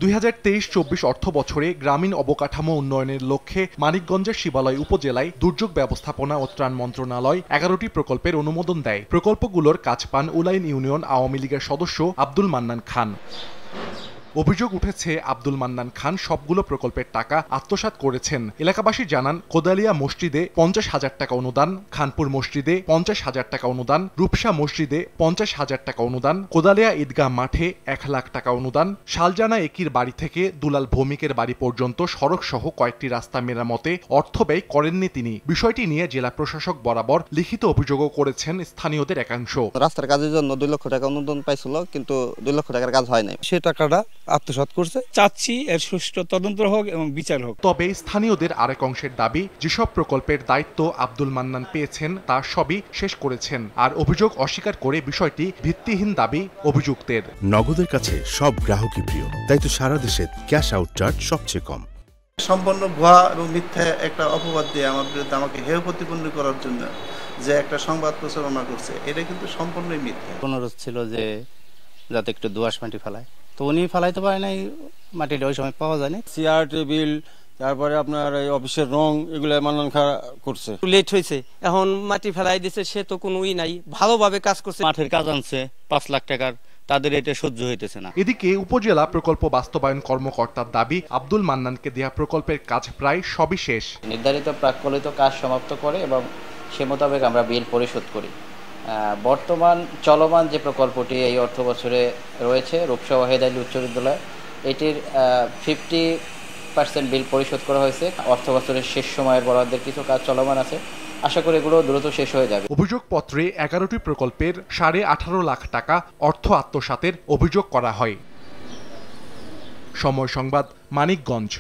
2023-24 অর্থবছরে গ্রামীণ অবকাঠামো উন্নয়নের লক্ষ্যে মানিকগঞ্জের শিবালয় উপজেলায় দুর্যোগ ব্যবস্থাপনা ও ত্রাণ মন্ত্রণালয় 11টি প্রকল্পের অনুমোদন দেয়। প্রকল্পগুলোর কাজ পান উলাইন ইউনিয়ন আওয়ামী লীগের সদস্য আব্দুল মান্নান খান। অভিযোগ উঠেছে আব্দুল মান্নান খান সবগুলো প্রকল্পের টাকা আত্মসাৎ করেছেন। এলাকাবাসী জানান, কোদালিয়া মসজিদে 50,000 টাকা অনুদান, খানপুর মসজিদে 50,000 টাকা অনুদান, রূপসা মসজিদে 50,000 টাকা অনুদান, কোদালিয়া ঈদগাহ মাঠে 1 লাখ টাকা অনুদান, শালজানা একির বাড়ি থেকে দুলাল ভৌমিকের বাড়ি পর্যন্ত সড়ক সহ কয়েকটি রাস্তা মেরামতে অর্থ ব্যয় করেননি তিনি। বিষয়টি নিয়ে জেলা প্রশাসক বরাবর লিখিত অভিযোগও করেছেন স্থানীয়দের একাংশ। রাস্তার কাজের জন্য 2 লক্ষ টাকা অনুদান পাইছিল, কিন্তু 2 লক্ষ টাকার কাজ হয় নাই। সে টাকাটা আত্মসাৎ করছে। চাচ্ছি এর সুষ্ঠু তদন্ত হোক এবং বিচার হোক। তবে স্থানীয়দের আরেক অংশের দাবি, যেসব প্রকল্পের দায়িত্ব আব্দুল মান্নান পেয়েছেন তা সবই শেষ করেছেন। আর অভিযোগ অস্বীকার করে বিষয়টি ভিত্তিহীন দাবি অভিযুক্তের। নগদের কাছে সব গ্রাহকই প্রিয়, তাই তো সারা দেশে ক্যাশ আউট চার্জ সবচেয়ে কম। সম্পূর্ণ ভুয়া এবং মিথ্যা একটা অপবাদ দিয়ে আমার বিরুদ্ধে আমাকে হেয় প্রতিপন্ন করার জন্য যে একটা সংবাদ প্রচারণা করছে, এটা কিন্তু সম্পূর্ণই মিথ্যা। অনুরোধ ছিল যে যাতে একটু দোআঁশ মাটি ফেলায়, তো উনি ফেলাইতে পারে নাই, মাটিটা ওই সময় পাওয়া যায়নি। চেয়ার টেবিল, তারপরে আপনার এই অফিসের রং, এগুলো মান্নান খা করছে। লেট হয়েছে, এখন মাটি ফেলাই দিছে, সে তো কোনোই নাই, ভালোভাবে কাজ করছে। মাঠের কাজ আনছে 5 লাখ টাকার, তাদের এটা সহ্য হইতেছে না। এদিকে উপজেলা প্রকল্প বাস্তবায়ন কর্মকর্তার দাবি, আব্দুল মান্নানকে দেয়া প্রকল্পের কাজ প্রায় সবই শেষ। নির্ধারিত প্রাক্কলিত কাজ সমাপ্ত করে এবং সে মোতাবেক আমরা বিল পরিশোধ করি। বর্তমান চলমান যে প্রকল্পটি এই অর্থ বছরে রয়েছে, রূপসা ওয়াহেদ আলী উচ্চ বিদ্যালয়, এটির 50% বিল পরিশোধ করা হয়েছে। অর্থ বছরের শেষ সময়ের বরাদ্দের কিছু কাজ চলমান আছে, আশা করি এগুলো দ্রুত শেষ হয়ে যাবে। অভিযোগপত্রে 11টি প্রকল্পের 18.5 লাখ টাকা অর্থ আত্মসাতের অভিযোগ করা হয়। সময় সংবাদ, মানিকগঞ্জ।